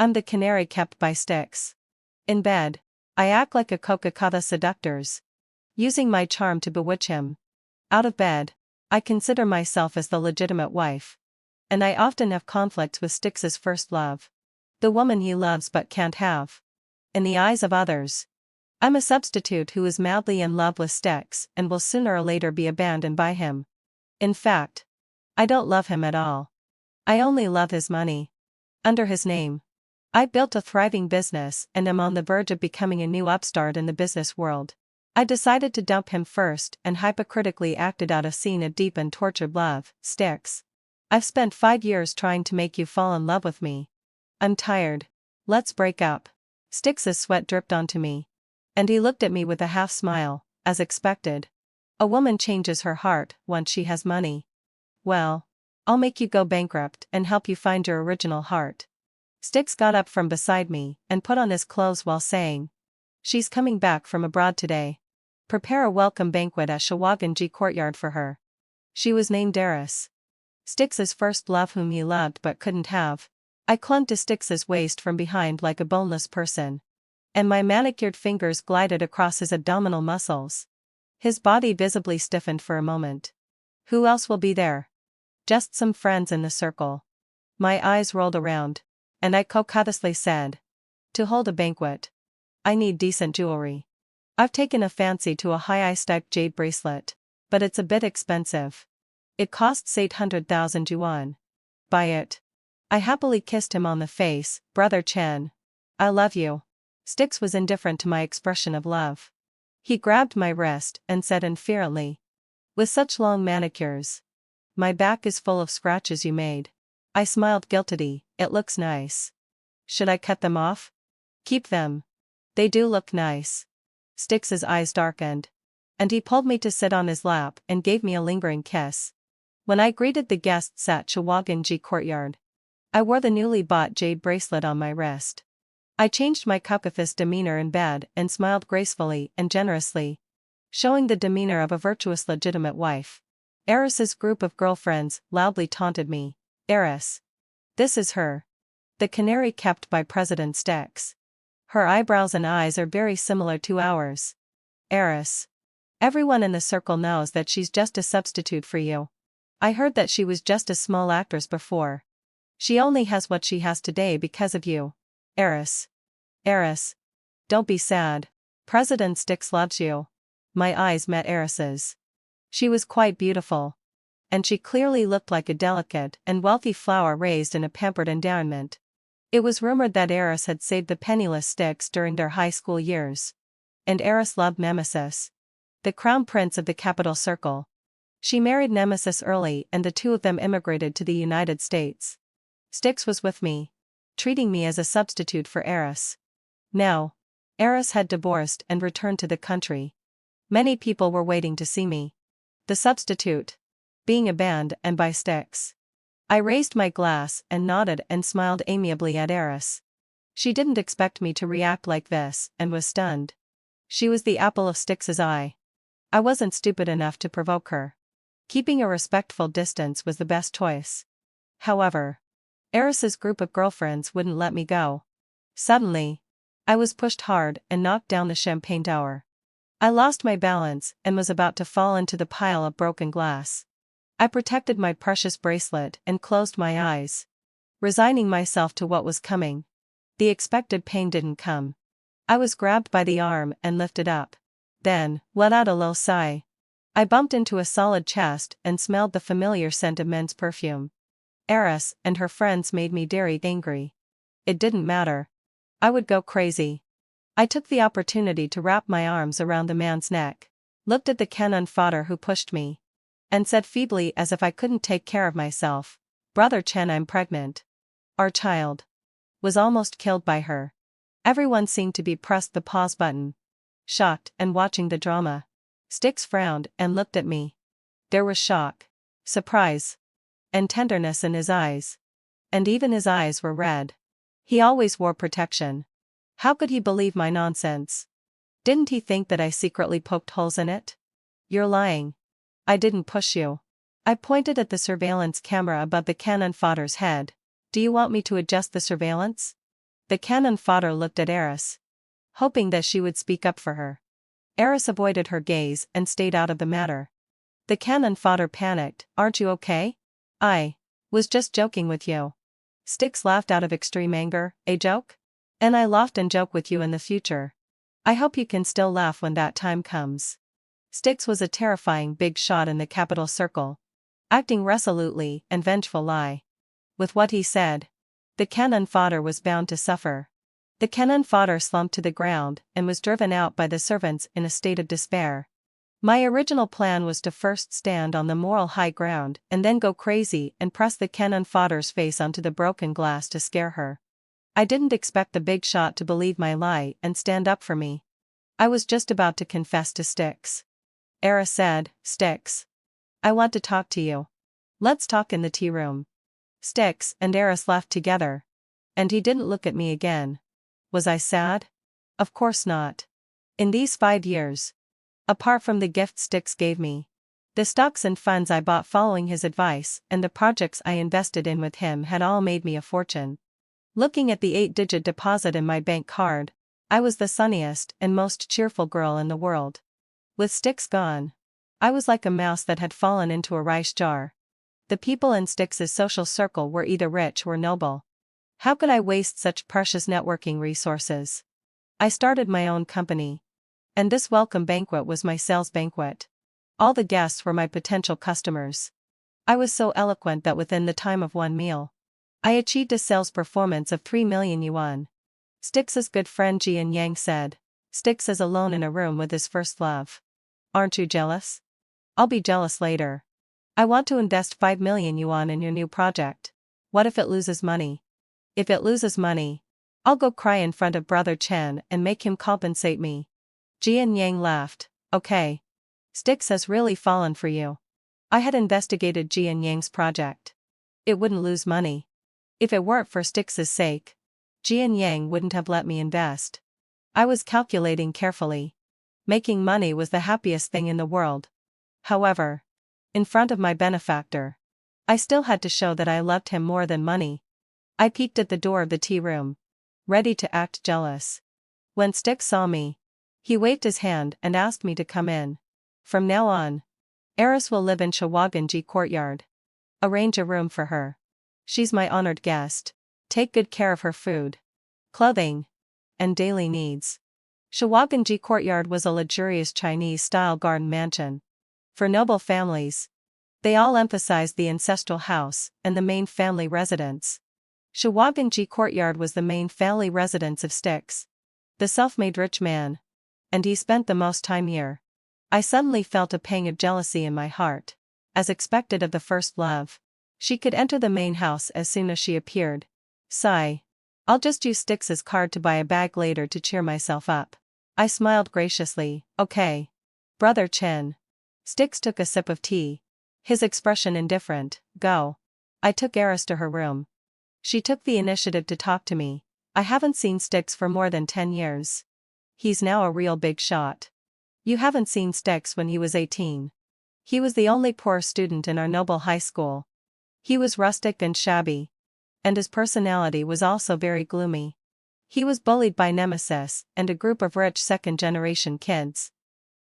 I'm the canary kept by Styx. In bed, I act like a Coca-Cola seductors, using my charm to bewitch him. Out of bed, I consider myself as the legitimate wife. And I often have conflicts with Styx's first love. The woman he loves but can't have. In the eyes of others, I'm a substitute who is madly in love with Styx and will sooner or later be abandoned by him. In fact, I don't love him at all. I only love his money. Under his name, I built a thriving business and am on the verge of becoming a new upstart in the business world. I decided to dump him first and hypocritically acted out a scene of deep and tortured love. Styx, I've spent 5 years trying to make you fall in love with me. I'm tired. Let's break up. Styx's sweat dripped onto me. And he looked at me with a half smile, as expected. A woman changes her heart once she has money. Well, I'll make you go bankrupt and help you find your original heart. Styx got up from beside me and put on his clothes while saying, "She's coming back from abroad today. Prepare a welcome banquet at Shawaganji Courtyard for her." She was named Eris. Styx's first love whom he loved but couldn't have. I clung to Styx's waist from behind like a boneless person. And my manicured fingers glided across his abdominal muscles. His body visibly stiffened for a moment. Who else will be there? Just some friends in the circle. My eyes rolled around, and I cocatiously said, "To hold a banquet, I need decent jewelry. I've taken a fancy to a high-iced jade bracelet, but it's a bit expensive. It costs 800,000 yuan. Buy it." I happily kissed him on the face. "Brother Chen, I love you." Styx was indifferent to my expression of love. He grabbed my wrist and said inferently, "With such long manicures, my back is full of scratches you made." I smiled guiltily. "It looks nice. Should I cut them off?" "Keep them. They do look nice." Styx's eyes darkened. And he pulled me to sit on his lap and gave me a lingering kiss. When I greeted the guests at Shawaganji Courtyard, I wore the newly bought jade bracelet on my wrist. I changed my coquettish demeanor in bed and smiled gracefully and generously, showing the demeanor of a virtuous legitimate wife. Eris's group of girlfriends loudly taunted me. "Eris. This is her. The canary kept by President Styx. Her eyebrows and eyes are very similar to ours. Eris. Everyone in the circle knows that she's just a substitute for you. I heard that she was just a small actress before. She only has what she has today because of you. Eris. Eris. Don't be sad. President Styx loves you." My eyes met Eris's. She was quite beautiful. And she clearly looked like a delicate and wealthy flower raised in a pampered environment. It was rumored that Eris had saved the penniless Styx during their high school years. And Eris loved Nemesis, the crown prince of the capital circle. She married Nemesis early and the two of them immigrated to the United States. Styx was with me, treating me as a substitute for Eris. Now, Eris had divorced and returned to the country. Many people were waiting to see me. The substitute, being abandoned and by Styx. I raised my glass and nodded and smiled amiably at Eris. She didn't expect me to react like this and was stunned. She was the apple of Styx's eye. I wasn't stupid enough to provoke her. Keeping a respectful distance was the best choice. However, Eris's group of girlfriends wouldn't let me go. Suddenly, I was pushed hard and knocked down the champagne tower. I lost my balance and was about to fall into the pile of broken glass. I protected my precious bracelet and closed my eyes, resigning myself to what was coming. The expected pain didn't come. I was grabbed by the arm and lifted up. Then, let out a low sigh. I bumped into a solid chest and smelled the familiar scent of men's perfume. Eris and her friends made me very angry. It didn't matter. I would go crazy. I took the opportunity to wrap my arms around the man's neck, looked at the cannon fodder who pushed me, and said feebly as if I couldn't take care of myself, "Brother Chen, I'm pregnant." Our child was almost killed by her. Everyone seemed to be pressed the pause button, shocked and watching the drama. Styx frowned and looked at me. There was shock, surprise, and tenderness in his eyes. And even his eyes were red. He always wore protection. How could he believe my nonsense? Didn't he think that I secretly poked holes in it? "You're lying. I didn't push you." I pointed at the surveillance camera above the cannon fodder's head. "Do you want me to adjust the surveillance?" The cannon fodder looked at Eris, hoping that she would speak up for her. Eris avoided her gaze and stayed out of the matter. The cannon fodder panicked. Aren't you okay? I was just joking with you. Styx laughed out of extreme anger. A joke? And I laughed and joke with you in the future. I hope you can still laugh when that time comes. Styx was a terrifying big shot in the capital circle, acting resolutely and vengefully. With what he said, the cannon fodder was bound to suffer. The cannon fodder slumped to the ground and was driven out by the servants in a state of despair. My original plan was to first stand on the moral high ground and then go crazy and press the cannon fodder's face onto the broken glass to scare her. I didn't expect the big shot to believe my lie and stand up for me. I was just about to confess to Styx. Eris said, Styx, I want to talk to you. Let's talk in the tea room. Styx and Eris left together. And he didn't look at me again. Was I sad? Of course not. In these 5 years, apart from the gift Styx gave me, the stocks and funds I bought following his advice and the projects I invested in with him had all made me a fortune. Looking at the 8-digit deposit in my bank card, I was the sunniest and most cheerful girl in the world. With Styx gone, I was like a mouse that had fallen into a rice jar. The people in Styx's social circle were either rich or noble. How could I waste such precious networking resources? I started my own company. And this welcome banquet was my sales banquet. All the guests were my potential customers. I was so eloquent that within the time of one meal, I achieved a sales performance of 3 million yuan. Styx's good friend Jian Yang said, Styx is alone in a room with his first love. Aren't you jealous? I'll be jealous later. I want to invest 5 million yuan in your new project. What if it loses money? If it loses money, I'll go cry in front of Brother Chen and make him compensate me. Jian Yang laughed. Okay. Styx has really fallen for you. I had investigated Jian Yang's project. It wouldn't lose money. If it weren't for Styx's sake, Jian Yang wouldn't have let me invest. I was calculating carefully. Making money was the happiest thing in the world. However, in front of my benefactor, I still had to show that I loved him more than money. I peeked at the door of the tea room, ready to act jealous. When Styx saw me, he waved his hand and asked me to come in. From now on, Eris will live in Shawaganji Courtyard. Arrange a room for her. She's my honored guest. Take good care of her food, clothing, and daily needs. Shawaganji Courtyard was a luxurious Chinese-style garden mansion. For noble families, they all emphasized the ancestral house and the main family residence. Shawaganji Courtyard was the main family residence of Styx, the self-made rich man, and he spent the most time here. I suddenly felt a pang of jealousy in my heart. As expected of the first love, she could enter the main house as soon as she appeared. Sigh. I'll just use Styx's card to buy a bag later to cheer myself up. I smiled graciously. Okay. Brother Chen. Styx took a sip of tea, his expression indifferent. Go. I took Eris to her room. She took the initiative to talk to me. I haven't seen Styx for more than 10 years. He's now a real big shot. You haven't seen Styx when he was 18. He was the only poor student in our noble high school. He was rustic and shabby. And his personality was also very gloomy. He was bullied by Nemesis and a group of rich second-generation kids.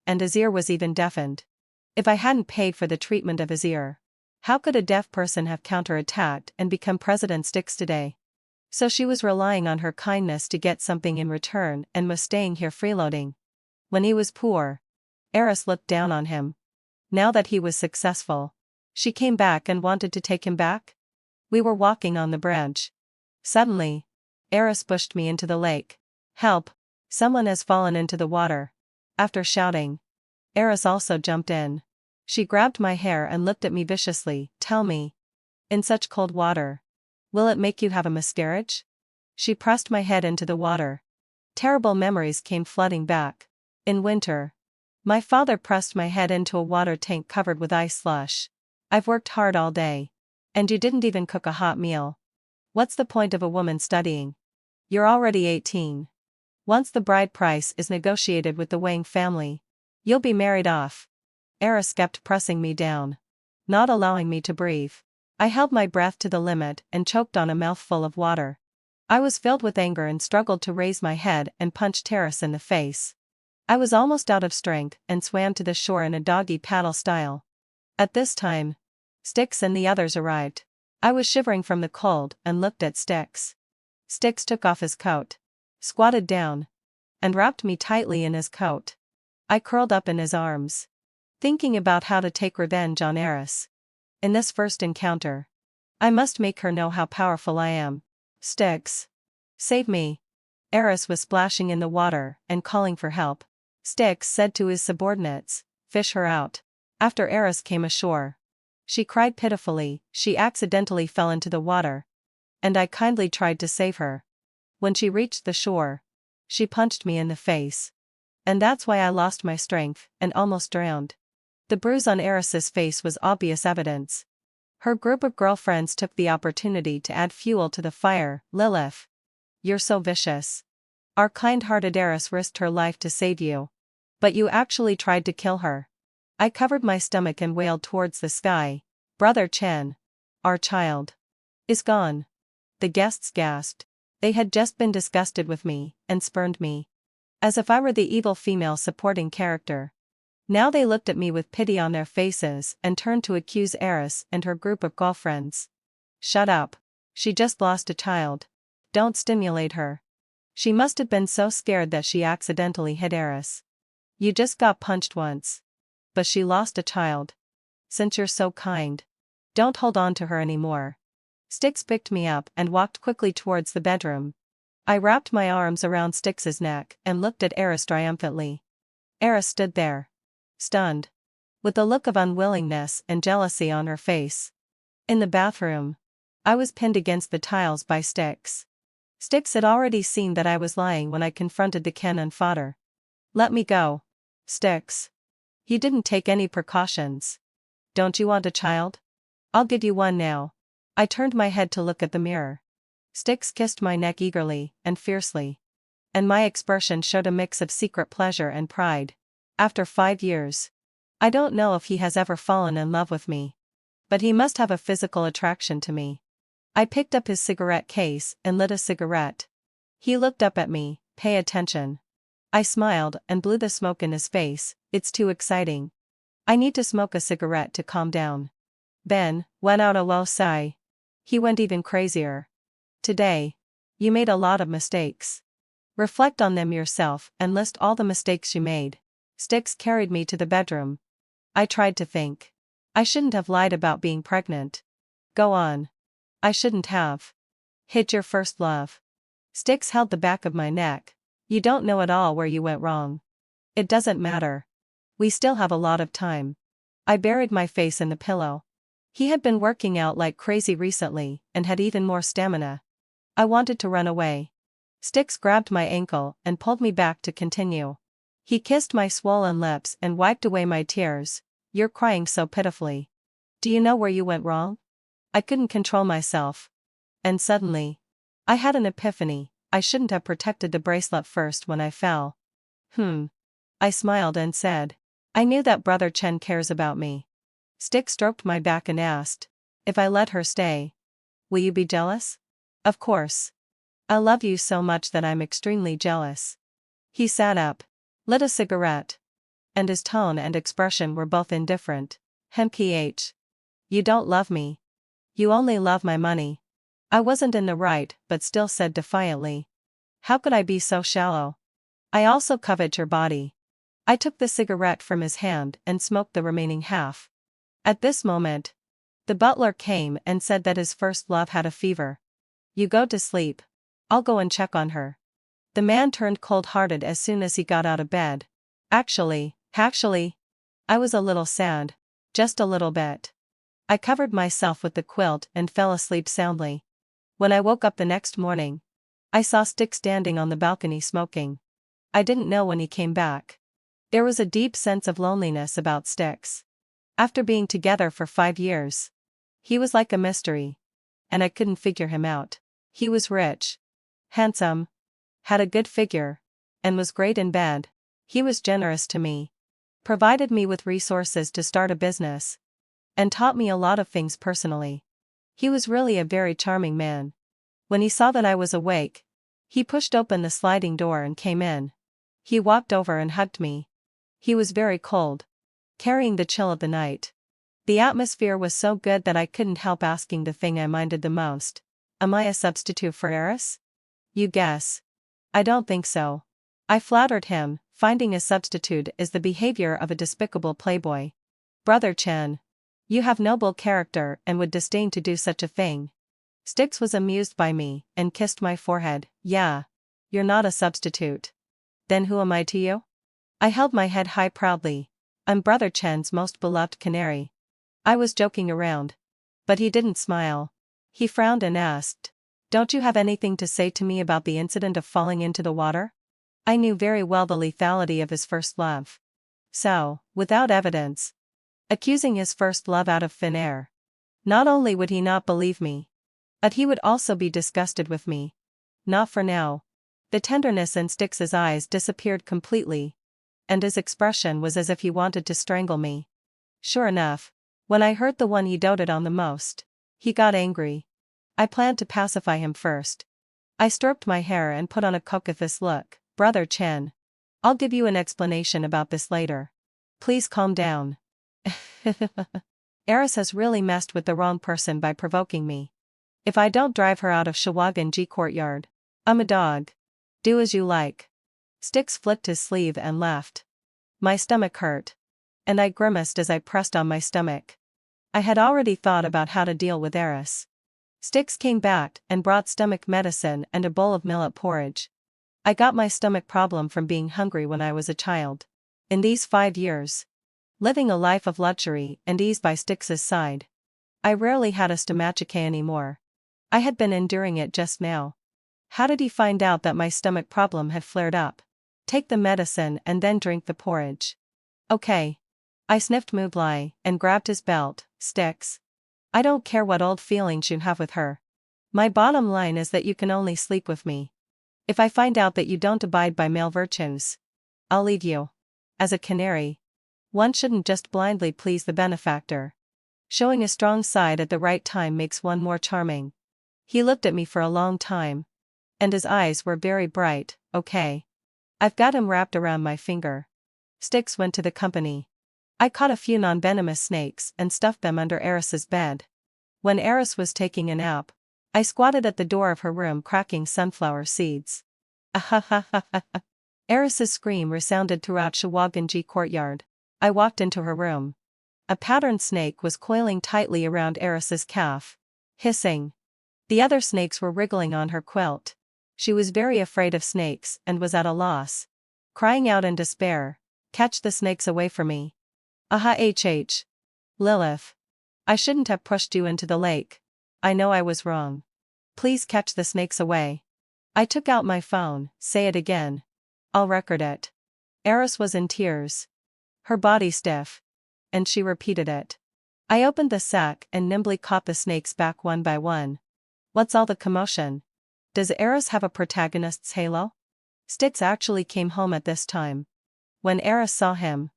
And his ear was even deafened. If I hadn't paid for the treatment of his ear, how could a deaf person have counterattacked and become President Styx today? So she was relying on her kindness to get something in return and was staying here freeloading. When he was poor, Eris looked down on him. Now that he was successful, she came back and wanted to take him back? We were walking on the bridge. Suddenly, Eris pushed me into the lake. Help! Someone has fallen into the water. After shouting, Eris also jumped in. She grabbed my hair and looked at me viciously. Tell me. In such cold water, will it make you have a miscarriage? She pressed my head into the water. Terrible memories came flooding back. In winter, my father pressed my head into a water tank covered with ice slush. I've worked hard all day. And you didn't even cook a hot meal. What's the point of a woman studying? You're already 18. Once the bride price is negotiated with the Wang family, you'll be married off. Eris kept pressing me down, not allowing me to breathe. I held my breath to the limit and choked on a mouthful of water. I was filled with anger and struggled to raise my head and punch Terrace in the face. I was almost out of strength and swam to the shore in a doggy paddle style. At this time, Styx and the others arrived. I was shivering from the cold and looked at Styx. Styx took off his coat, squatted down, and wrapped me tightly in his coat. I curled up in his arms, thinking about how to take revenge on Eris. In this first encounter, I must make her know how powerful I am. Styx, save me. Eris was splashing in the water and calling for help. Styx said to his subordinates, fish her out. After Eris came ashore, she cried pitifully. She accidentally fell into the water, and I kindly tried to save her. When she reached the shore, she punched me in the face. And that's why I lost my strength and almost drowned. The bruise on Eris's face was obvious evidence. Her group of girlfriends took the opportunity to add fuel to the fire. Lilith, you're so vicious. Our kind-hearted Eris risked her life to save you. But you actually tried to kill her. I covered my stomach and wailed towards the sky. Brother Chen, our child, is gone. The guests gasped. They had just been disgusted with me and spurned me, as if I were the evil female supporting character. Now they looked at me with pity on their faces and turned to accuse Eris and her group of girlfriends. Shut up. She just lost a child. Don't stimulate her. She must have been so scared that she accidentally hit Eris. You just got punched once. But she lost a child. Since you're so kind, don't hold on to her anymore. Styx picked me up and walked quickly towards the bedroom. I wrapped my arms around Styx's neck and looked at Eris triumphantly. Eris stood there, stunned, with a look of unwillingness and jealousy on her face. In the bathroom, I was pinned against the tiles by Styx. Styx had already seen that I was lying when I confronted the cannon fodder. Let me go. Styx. You didn't take any precautions. Don't you want a child? I'll give you one now. I turned my head to look at the mirror. Styx kissed my neck eagerly and fiercely. And my expression showed a mix of secret pleasure and pride. After 5 years, I don't know if he has ever fallen in love with me. But he must have a physical attraction to me. I picked up his cigarette case and lit a cigarette. He looked up at me. Pay attention. I smiled and blew the smoke in his face. It's too exciting. I need to smoke a cigarette to calm down. Ben went out a low sigh. He went even crazier. Today, you made a lot of mistakes. Reflect on them yourself and list all the mistakes you made. Styx carried me to the bedroom. I tried to think. I shouldn't have lied about being pregnant. Go on. I shouldn't have. Hit your first love. Styx held the back of my neck. You don't know at all where you went wrong. It doesn't matter. We still have a lot of time. I buried my face in the pillow. He had been working out like crazy recently and had even more stamina. I wanted to run away. Styx grabbed my ankle and pulled me back to continue. He kissed my swollen lips and wiped away my tears. You're crying so pitifully. Do you know where you went wrong? I couldn't control myself. And suddenly, I had an epiphany. I shouldn't have protected the bracelet first when I fell. I smiled and said, I knew that Brother Chen cares about me. Styx stroked my back and asked, if I let her stay, will you be jealous? Of course. I love you so much that I'm extremely jealous. He sat up, lit a cigarette, and his tone and expression were both indifferent. Ph. You don't love me. You only love my money. I wasn't in the right but still said defiantly. How could I be so shallow? I also covet your body. I took the cigarette from his hand and smoked the remaining half. At this moment, the butler came and said that his first love had a fever. You go to sleep. I'll go and check on her. The man turned cold-hearted as soon as he got out of bed. Actually, I was a little sad. Just a little bit. I covered myself with the quilt and fell asleep soundly. When I woke up the next morning, I saw Styx standing on the balcony smoking. I didn't know when he came back. There was a deep sense of loneliness about Styx. After being together for 5 years, he was like a mystery. And I couldn't figure him out. He was rich, handsome, had a good figure, and was great in bed. He was generous to me, provided me with resources to start a business, and taught me a lot of things personally. He was really a very charming man. When he saw that I was awake, he pushed open the sliding door and came in. He walked over and hugged me. He was very cold, carrying the chill of the night. The atmosphere was so good that I couldn't help asking the thing I minded the most. Am I a substitute for Eris? You guess. I don't think so. I flattered him, finding a substitute is the behavior of a despicable playboy. Brother Chen. You have noble character and would disdain to do such a thing. Styx was amused by me, and kissed my forehead. Yeah. You're not a substitute. Then who am I to you? I held my head high proudly. I'm Brother Chen's most beloved canary. I was joking around. But he didn't smile. He frowned and asked, don't you have anything to say to me about the incident of falling into the water? I knew very well the lethality of his first love. So, without evidence, accusing his first love out of thin air. Not only would he not believe me, but he would also be disgusted with me. Not for now. The tenderness in Styx's eyes disappeared completely, and his expression was as if he wanted to strangle me. Sure enough, when I hurt the one he doted on the most, he got angry. I planned to pacify him first. I stroked my hair and put on a coquettish look. Brother Chen, I'll give you an explanation about this later. Please calm down. Eris has really messed with the wrong person by provoking me. If I don't drive her out of Shawaganji courtyard, I'm a dog. Do as you like. Styx flicked his sleeve and laughed. My stomach hurt. And I grimaced as I pressed on my stomach. I had already thought about how to deal with Eris. Styx came back and brought stomach medicine and a bowl of millet porridge. I got my stomach problem from being hungry when I was a child. In these 5 years, living a life of luxury and ease by Styx's side, I rarely had a stomachache anymore. I had been enduring it just now. How did he find out that my stomach problem had flared up? Take the medicine and then drink the porridge. Okay. I sniffed Mughlai and grabbed his belt. Styx, I don't care what old feelings you have with her. My bottom line is that you can only sleep with me. If I find out that you don't abide by male virtues, I'll leave you. As a canary, one shouldn't just blindly please the benefactor. Showing a strong side at the right time makes one more charming. He looked at me for a long time, and his eyes were very bright. Okay. I've got him wrapped around my finger. Styx went to the company. I caught a few non-venomous snakes and stuffed them under Eris's bed. When Eris was taking a nap, I squatted at the door of her room cracking sunflower seeds. Ahahahaha. Eris's scream resounded throughout Shawaganji courtyard. I walked into her room. A patterned snake was coiling tightly around Eris's calf, hissing. The other snakes were wriggling on her quilt. She was very afraid of snakes and was at a loss. Crying out in despair, catch the snakes away from me. Aha. Lilith. I shouldn't have pushed you into the lake. I know I was wrong. Please catch the snakes away. I took out my phone. Say it again. I'll record it. Eris was in tears. Her body stiff. And she repeated it. I opened the sack and nimbly caught the snakes back one by one. What's all the commotion? Does Eris have a protagonist's halo? Styx actually came home at this time. When Eris saw him,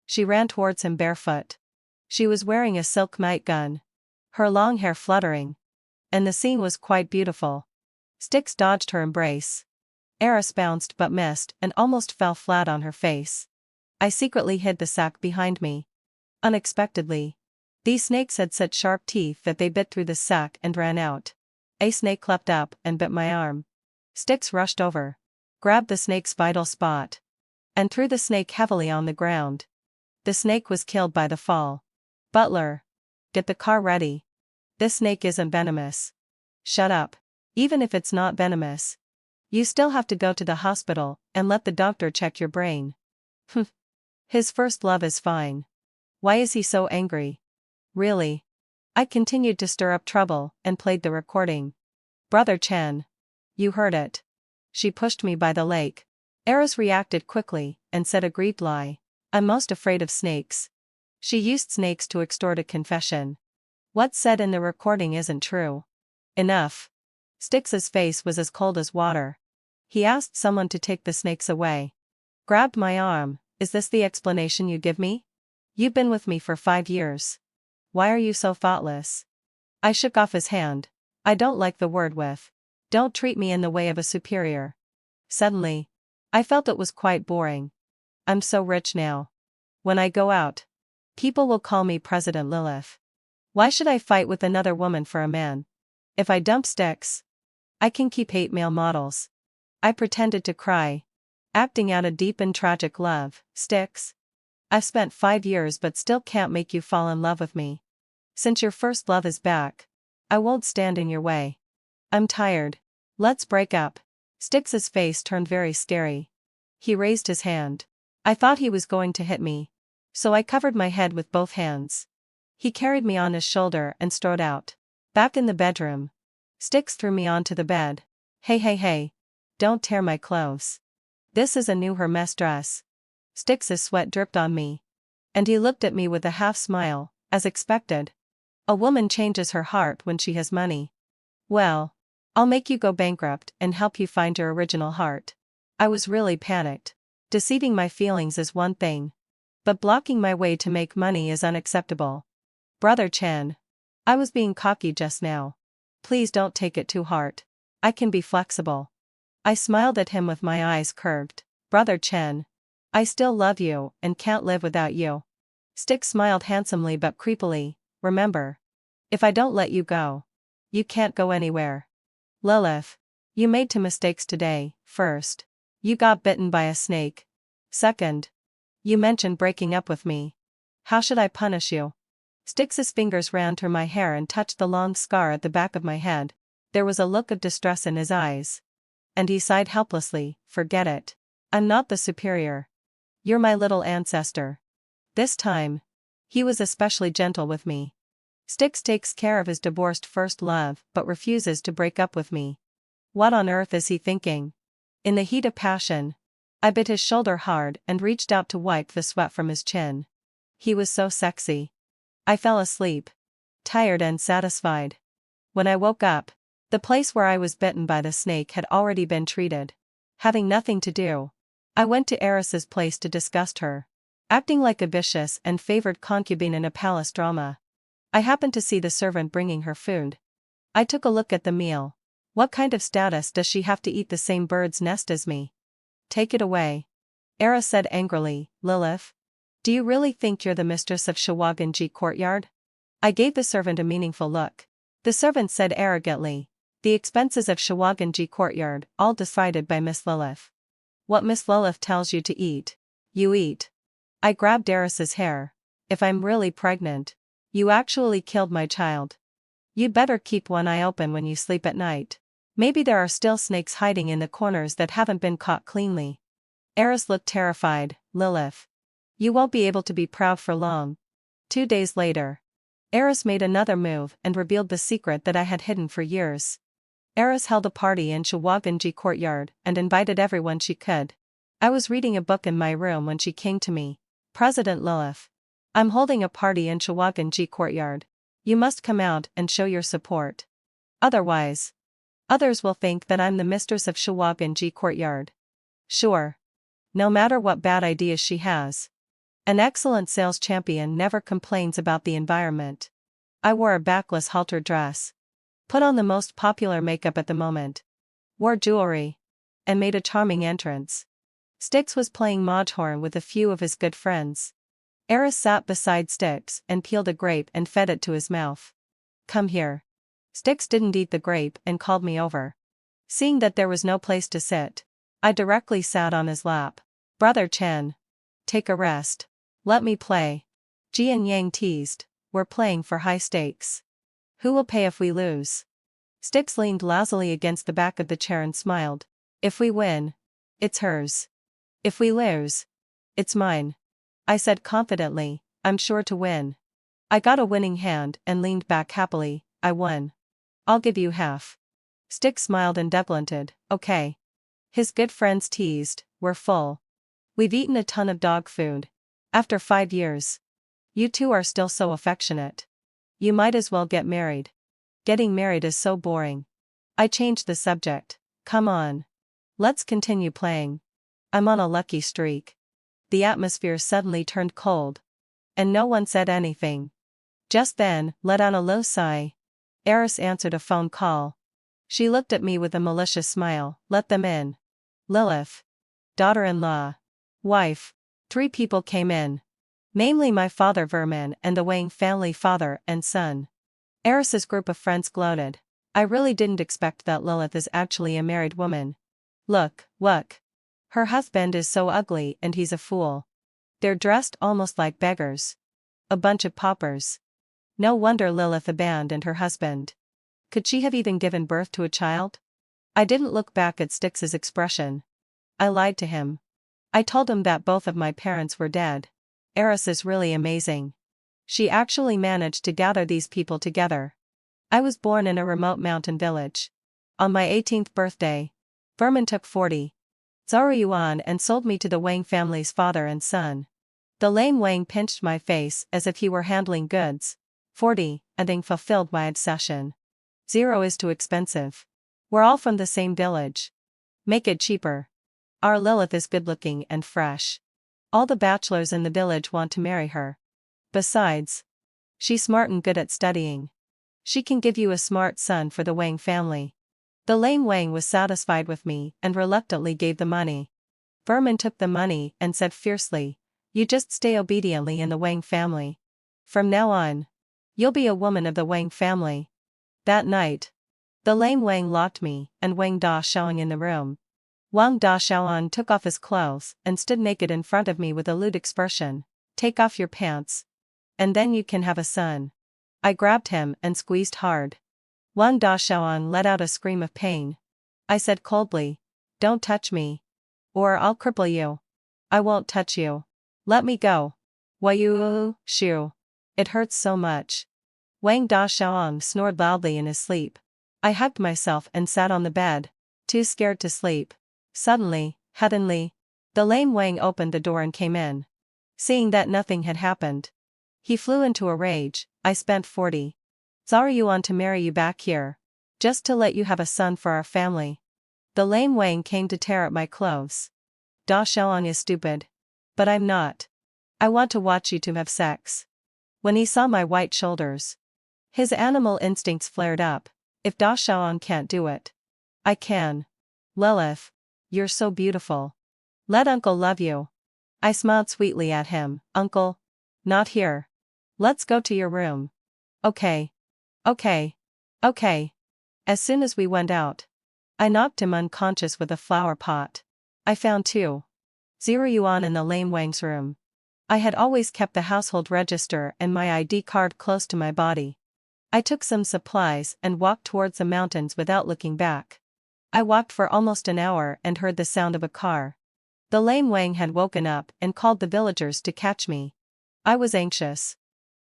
she ran towards him barefoot. She was wearing a silk nightgown, her long hair fluttering, and the scene was quite beautiful. Styx dodged her embrace. Eris bounced but missed and almost fell flat on her face. I secretly hid the sack behind me. Unexpectedly, these snakes had such sharp teeth that they bit through the sack and ran out. A snake leapt up and bit my arm. Styx rushed over, grabbed the snake's vital spot, and threw the snake heavily on the ground. The snake was killed by the fall. Butler, get the car ready. This snake isn't venomous. Shut up. Even if it's not venomous, you still have to go to the hospital and let the doctor check your brain. His first love is fine. Why is he so angry? Really? I continued to stir up trouble and played the recording. Brother Chen. You heard it. She pushed me by the lake. Eris reacted quickly and said a grieved lie. I'm most afraid of snakes. She used snakes to extort a confession. What's said in the recording isn't true. Enough. Styx's face was as cold as water. He asked someone to take the snakes away. Grabbed my arm. Is this the explanation you give me? You've been with me for 5 years. Why are you so thoughtless? I shook off his hand. I don't like the word with. Don't treat me in the way of a superior. Suddenly, I felt it was quite boring. I'm so rich now. When I go out, people will call me President Lilith. Why should I fight with another woman for a man? If I dump Styx, I can keep 8 male models. I pretended to cry, acting out a deep and tragic love. Styx, I've spent 5 years but still can't make you fall in love with me. Since your first love is back, I won't stand in your way. I'm tired. Let's break up. Styx's face turned very scary. He raised his hand. I thought he was going to hit me, so I covered my head with both hands. He carried me on his shoulder and strode out. Back in the bedroom, Styx threw me onto the bed. Hey, don't tear my clothes. This is a new Hermes dress. Styx's sweat dripped on me, and he looked at me with a half smile, as expected. A woman changes her heart when she has money. Well, I'll make you go bankrupt and help you find your original heart. I was really panicked. Deceiving my feelings is one thing, but blocking my way to make money is unacceptable. Brother Chen, I was being cocky just now. Please don't take it too hard. I can be flexible. I smiled at him with my eyes curved. Brother Chen, I still love you and can't live without you. Styx smiled handsomely but creepily. Remember, if I don't let you go, you can't go anywhere. Lilith, you made 2 mistakes today. First, you got bitten by a snake. Second, you mentioned breaking up with me. How should I punish you? Styx's fingers ran through my hair and touched the long scar at the back of my head. There was a look of distress in his eyes. And he sighed helplessly. Forget it. I'm not the superior. You're my little ancestor. This time, he was especially gentle with me. Styx takes care of his divorced first love but refuses to break up with me. What on earth is he thinking? In the heat of passion, I bit his shoulder hard and reached out to wipe the sweat from his chin. He was so sexy. I fell asleep, tired and satisfied. When I woke up, the place where I was bitten by the snake had already been treated. Having nothing to do, I went to Eris's place to disgust her. Acting like a vicious and favored concubine in a palace drama, I happened to see the servant bringing her food. I took a look at the meal. What kind of status does she have to eat the same bird's nest as me? Take it away. Eris said angrily. Lilith, do you really think you're the mistress of Shawaganji Courtyard? I gave the servant a meaningful look. The servant said arrogantly, the expenses of Shawaganji Courtyard, all decided by Miss Lilith. What Miss Lilith tells you to eat, you eat. I grabbed Eris's hair. If I'm really pregnant, you actually killed my child. You'd better keep one eye open when you sleep at night. Maybe there are still snakes hiding in the corners that haven't been caught cleanly. Eris looked terrified. Lilith, you won't be able to be proud for long. 2 days later, Eris made another move and revealed the secret that I had hidden for years. Eris held a party in Shawaganji Courtyard and invited everyone she could. I was reading a book in my room when she came to me. President Lilith, I'm holding a party in Shawaganji Courtyard. You must come out and show your support. Otherwise, others will think that I'm the mistress of Shawaganji Courtyard. Sure. No matter what bad ideas she has, an excellent sales champion never complains about the environment. I wore a backless halter dress, put on the most popular makeup at the moment, wore jewelry, and made a charming entrance. Styx was playing Madhorn with a few of his good friends. Eris sat beside Styx and peeled a grape and fed it to his mouth. Come here. Styx didn't eat the grape and called me over. Seeing that there was no place to sit, I directly sat on his lap. Brother Chen, take a rest. Let me play. Jian Yang teased, we're playing for high stakes. Who will pay if we lose? Styx leaned lazily against the back of the chair and smiled. If we win, it's hers. If we lose, it's mine. I said confidently, I'm sure to win. I got a winning hand and leaned back happily. I won. I'll give you half. Styx smiled and deglunted, okay. His good friends teased, we're full. We've eaten a ton of dog food. After 5 years. You two are still so affectionate. You might as well get married. Getting married is so boring. I changed the subject. Come on. Let's continue playing. I'm on a lucky streak. The atmosphere suddenly turned cold. And no one said anything. Just then, let out a low sigh. Eris answered a phone call. She looked at me with a malicious smile. Let them in. Lilith. Daughter-in-law. Wife. 3 people came in. Namely my father Vermin and the Wang family father and son. Eris's group of friends gloated. I really didn't expect that Lilith is actually a married woman. Look. Her husband is so ugly and he's a fool. They're dressed almost like beggars. A bunch of paupers. No wonder Lilith abandoned her husband. Could she have even given birth to a child? I didn't look back at Styx's expression. I lied to him. I told him that both of my parents were dead. Eris is really amazing. She actually managed to gather these people together. I was born in a remote mountain village. On my 18th birthday, Vermin took 40 Yuan and sold me to the Wang family's father and son. The lame Wang pinched my face as if he were handling goods. 40, and then fulfilled my obsession. 0 is too expensive. We're all from the same village. Make it cheaper. Our Lilith is good-looking and fresh. All the bachelors in the village want to marry her. Besides, she's smart and good at studying. She can give you a smart son for the Wang family. The lame Wang was satisfied with me and reluctantly gave the money. Vermin took the money and said fiercely, "You just stay obediently in the Wang family. From now on, you'll be a woman of the Wang family." That night, the lame Wang locked me and Wang Dashaoan in the room. Wang Dashaoan took off his clothes and stood naked in front of me with a lewd expression. "Take off your pants. And then you can have a son." I grabbed him and squeezed hard. Wang Dashaoan let out a scream of pain. I said coldly, "Don't touch me. Or I'll cripple you." "I won't touch you. Let me go." "Why you shoo. It hurts so much." Wang Dashaoan snored loudly in his sleep. I hugged myself and sat on the bed, too scared to sleep. Suddenly, the lame Wang opened the door and came in. Seeing that nothing had happened, he flew into a rage. "I spent 40 Yuan to marry you back here. Just to let you have a son for our family." The lame Wang came to tear at my clothes. "Da Shaoan is stupid. But I'm not. I want to watch you two have sex." When he saw my white shoulders, his animal instincts flared up. "If Da Shaoan can't do it, I can. Lilith, you're so beautiful. Let Uncle love you." I smiled sweetly at him. "Uncle? Not here. Let's go to your room." Okay. As soon as we went out, I knocked him unconscious with a flower pot. I found 2 Yuan in the lame Wang's room. I had always kept the household register and my ID card close to my body. I took some supplies and walked towards the mountains without looking back. I walked for almost an hour and heard the sound of a car. The lame Wang had woken up and called the villagers to catch me. I was anxious.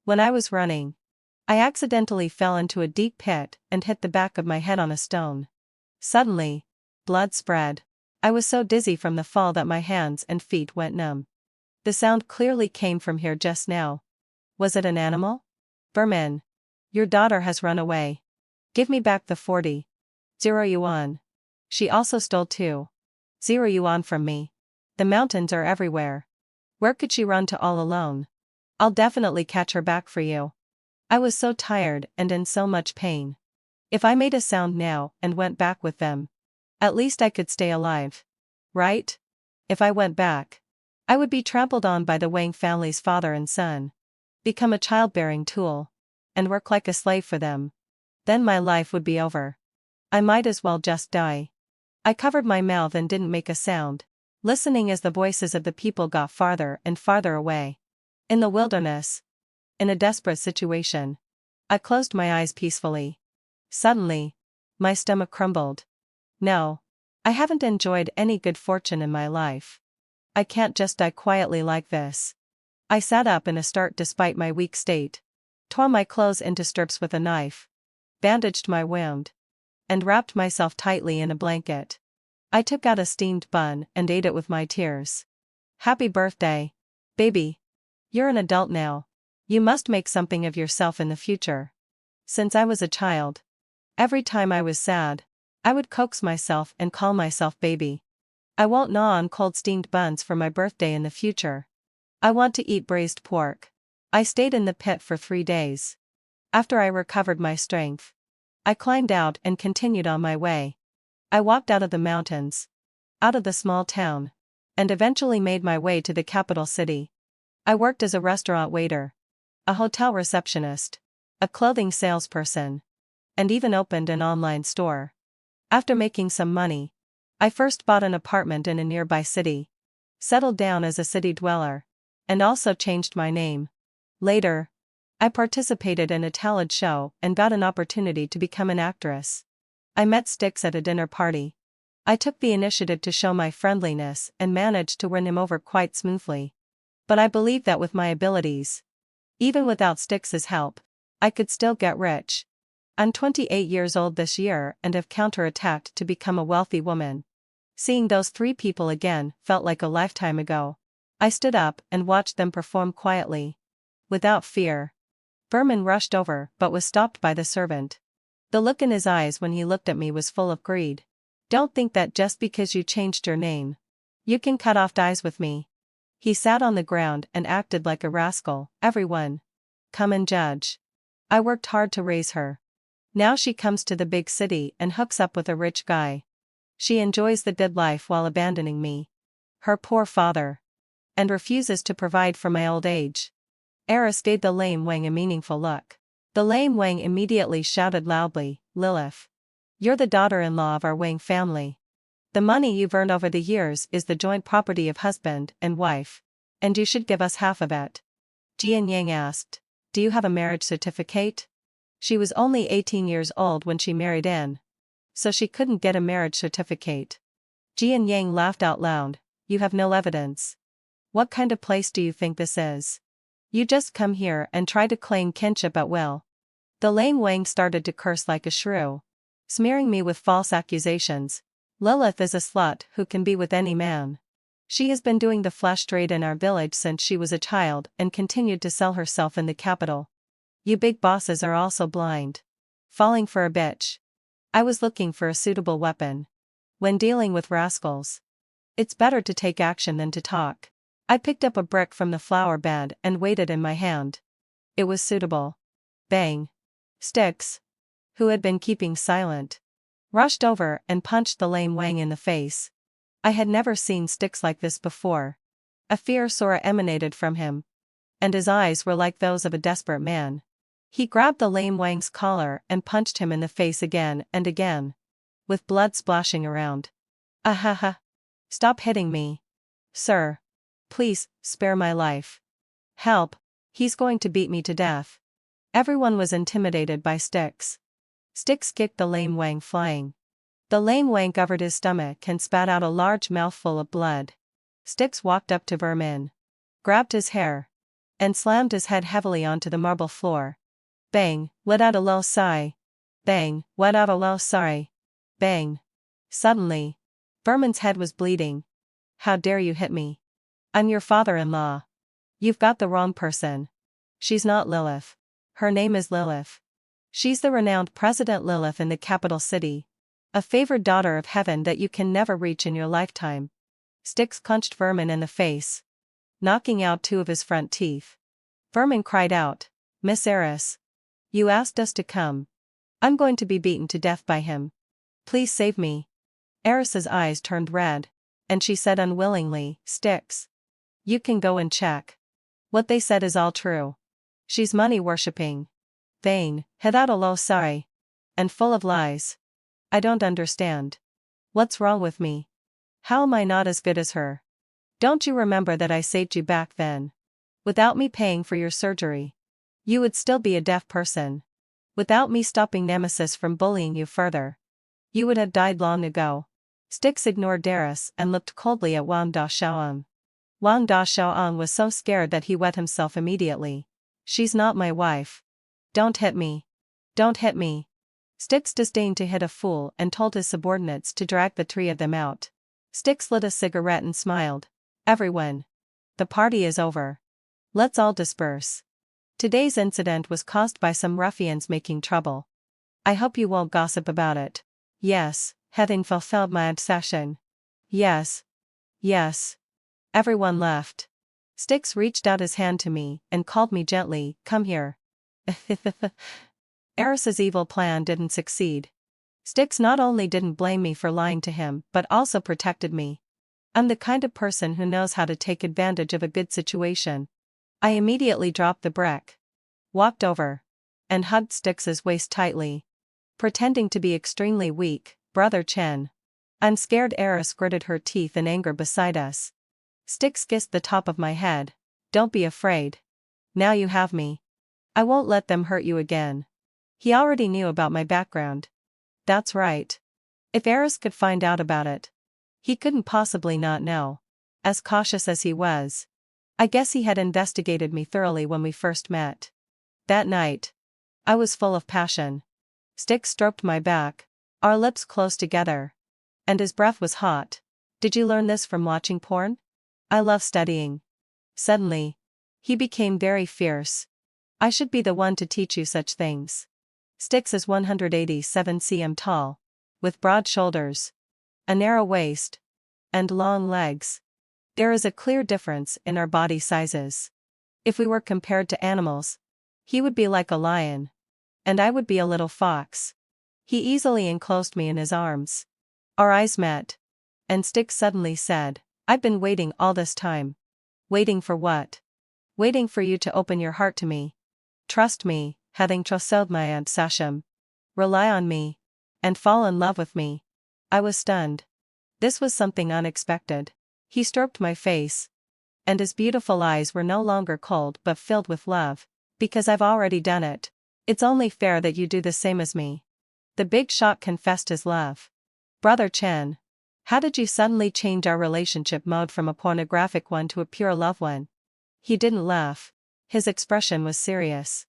When I was running, I accidentally fell into a deep pit and hit the back of my head on a stone. Suddenly, blood spread. I was so dizzy from the fall that my hands and feet went numb. The sound clearly came from here just now. Was it an animal? "Vermin. Your daughter has run away. Give me back the 40 Yuan. She also stole 2 Yuan from me. The mountains are everywhere. Where could she run to all alone? I'll definitely catch her back for you." I was so tired and in so much pain. If I made a sound now and went back with them, at least I could stay alive. Right? If I went back, I would be trampled on by the Wang family's father and son, become a childbearing tool, and work like a slave for them. Then my life would be over. I might as well just die. I covered my mouth and didn't make a sound, listening as the voices of the people got farther and farther away. In the wilderness, in a desperate situation, I closed my eyes peacefully. Suddenly, my stomach crumbled. No, I haven't enjoyed any good fortune in my life. I can't just die quietly like this. I sat up in a start despite my weak state, tore my clothes into strips with a knife, bandaged my wound, and wrapped myself tightly in a blanket. I took out a steamed bun and ate it with my tears. "Happy birthday, baby. You're an adult now. You must make something of yourself in the future." Since I was a child, every time I was sad, I would coax myself and call myself baby. I won't gnaw on cold steamed buns for my birthday in the future. I want to eat braised pork. I stayed in the pit for 3 days. After I recovered my strength, I climbed out and continued on my way. I walked out of the mountains, out of the small town, and eventually made my way to the capital city. I worked as a restaurant waiter, a hotel receptionist, a clothing salesperson, and even opened an online store. After making some money, I first bought an apartment in a nearby city, settled down as a city dweller, and also changed my name. Later, I participated in a talent show and got an opportunity to become an actress. I met Styx at a dinner party. I took the initiative to show my friendliness and managed to win him over quite smoothly. But I believed that with my abilities, even without Styx's help, I could still get rich. I'm 28 years old this year and have counterattacked to become a wealthy woman. Seeing those three people again felt like a lifetime ago. I stood up and watched them perform quietly, without fear. Berman rushed over but was stopped by the servant. The look in his eyes when he looked at me was full of greed. Don't think that just because you changed your name, you can cut off ties with me. He sat on the ground and acted like a rascal. Everyone, come and judge. I worked hard to raise her. Now she comes to the big city and hooks up with a rich guy. She enjoys the good life while abandoning me, her poor father, and refuses to provide for my old age. Eris gave the lame Wang a meaningful look. The lame Wang immediately shouted loudly, Lilith, you're the daughter-in-law of our Wang family. The money you've earned over the years is the joint property of husband and wife, and you should give us half of it. Jian Yang asked, do you have a marriage certificate? She was only 18 years old when she married in, so she couldn't get a marriage certificate. Jian Yang laughed out loud, you have no evidence. What kind of place do you think this is? You just come here and try to claim kinship at will. The lame Wang started to curse like a shrew, smearing me with false accusations. Lilith is a slut who can be with any man. She has been doing the flesh trade in our village since she was a child and continued to sell herself in the capital. You big bosses are also blind. Falling for a bitch. I was looking for a suitable weapon. When dealing with rascals, it's better to take action than to talk. I picked up a brick from the flower bed and weighed it in my hand. It was suitable. Bang. Styx, who had been keeping silent, rushed over and punched the lame Wang in the face. I had never seen Styx like this before. A fierce aura emanated from him, and his eyes were like those of a desperate man. He grabbed the lame Wang's collar and punched him in the face again and again, with blood splashing around. Ahaha. Stop hitting me. Sir. Please, spare my life. Help, he's going to beat me to death. Everyone was intimidated by Styx. Styx kicked the lame Wang flying. The lame Wang covered his stomach and spat out a large mouthful of blood. Styx walked up to Vermin, grabbed his hair, and slammed his head heavily onto the marble floor. Bang, let out a low sigh. Bang, let out a low sigh. Bang. Suddenly, Vermin's head was bleeding. How dare you hit me? I'm your father-in-law. You've got the wrong person. She's not Lilith. Her name is Lilith. She's the renowned President Lilith in the capital city. A favored daughter of heaven that you can never reach in your lifetime. Styx punched Vermin in the face, knocking out 2 of his front teeth. Vermin cried out, Miss Eris, you asked us to come. I'm going to be beaten to death by him. Please save me. Eris's eyes turned red, and she said unwillingly, Styx, you can go and check. What they said is all true. She's money-worshipping, vain, low sorry, and full of lies. I don't understand. What's wrong with me? How am I not as good as her? Don't you remember that I saved you back then? Without me paying for your surgery, you would still be a deaf person. Without me stopping Nemesis from bullying you further, you would have died long ago. Styx ignored Darius and looked coldly at Wang Da Xiaoan. Wang Da Xiaoan was so scared that he wet himself immediately. She's not my wife. Don't hit me. Don't hit me. Styx disdained to hit a fool and told his subordinates to drag the 3 of them out. Styx lit a cigarette and smiled. Everyone. The party is over. Let's all disperse. Today's incident was caused by some ruffians making trouble. I hope you won't gossip about it. Yes, having fulfilled my obsession. Yes. Yes. Everyone left. Styx reached out his hand to me and called me gently, come here. Eris's evil plan didn't succeed. Styx not only didn't blame me for lying to him but also protected me. I'm the kind of person who knows how to take advantage of a good situation. I immediately dropped the brick, walked over, and hugged Styx's waist tightly, pretending to be extremely weak. Brother Chen. I'm scared. Eris gritted her teeth in anger beside us. Styx kissed the top of my head. Don't be afraid. Now you have me. I won't let them hurt you again. He already knew about my background. That's right. If Eris could find out about it, he couldn't possibly not know. As cautious as he was, I guess he had investigated me thoroughly when we first met. That night, I was full of passion. Styx stroked my back, our lips close together, and his breath was hot. Did you learn this from watching porn? I love studying. Suddenly, he became very fierce. I should be the one to teach you such things. Styx is 187 cm tall, with broad shoulders, a narrow waist, and long legs. There is a clear difference in our body sizes. If we were compared to animals, he would be like a lion, and I would be a little fox. He easily enclosed me in his arms. Our eyes met, and Styx suddenly said, I've been waiting all this time. Waiting for what? Waiting for you to open your heart to me. Trust me, having trusted my Aunt Sasham. Rely on me, and fall in love with me. I was stunned. This was something unexpected. He stroked my face, and his beautiful eyes were no longer cold but filled with love. Because I've already done it, it's only fair that you do the same as me. The big shot confessed his love. Brother Chen, how did you suddenly change our relationship mode from a pornographic one to a pure love one? He didn't laugh. His expression was serious.